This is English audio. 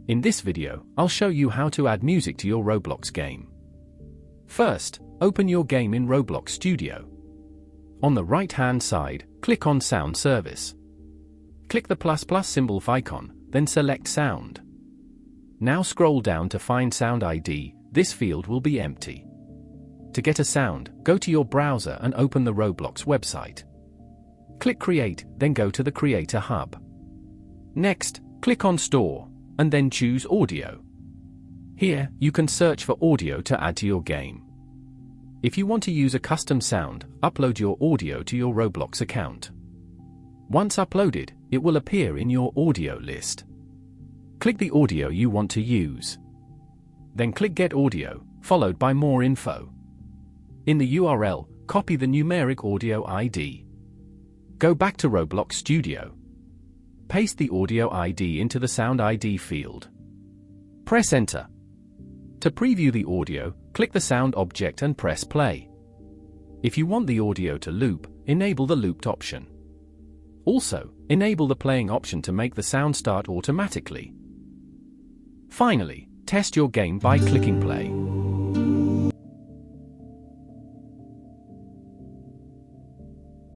In this video, I'll show you how to add music to your Roblox game. First, open your game in Roblox Studio. On the right-hand side, click on Sound Service. Click the ++ symbol icon, then select Sound. Now scroll down to find Sound ID. This field will be empty. To get a sound, go to your browser and open the Roblox website. Click Create, then go to the Creator Hub. Next, click on Store, and then choose Audio. Here, you can search for audio to add to your game. If you want to use a custom sound, upload your audio to your Roblox account. Once uploaded, it will appear in your audio list. Click the audio you want to use. Then click Get Audio, followed by More Info. In the URL, copy the numeric audio ID. Go back to Roblox Studio. Paste the audio ID into the Sound ID field. Press Enter. To preview the audio, click the sound object and press play. If you want the audio to loop, enable the looped option. Also, enable the playing option to make the sound start automatically. Finally, test your game by clicking play.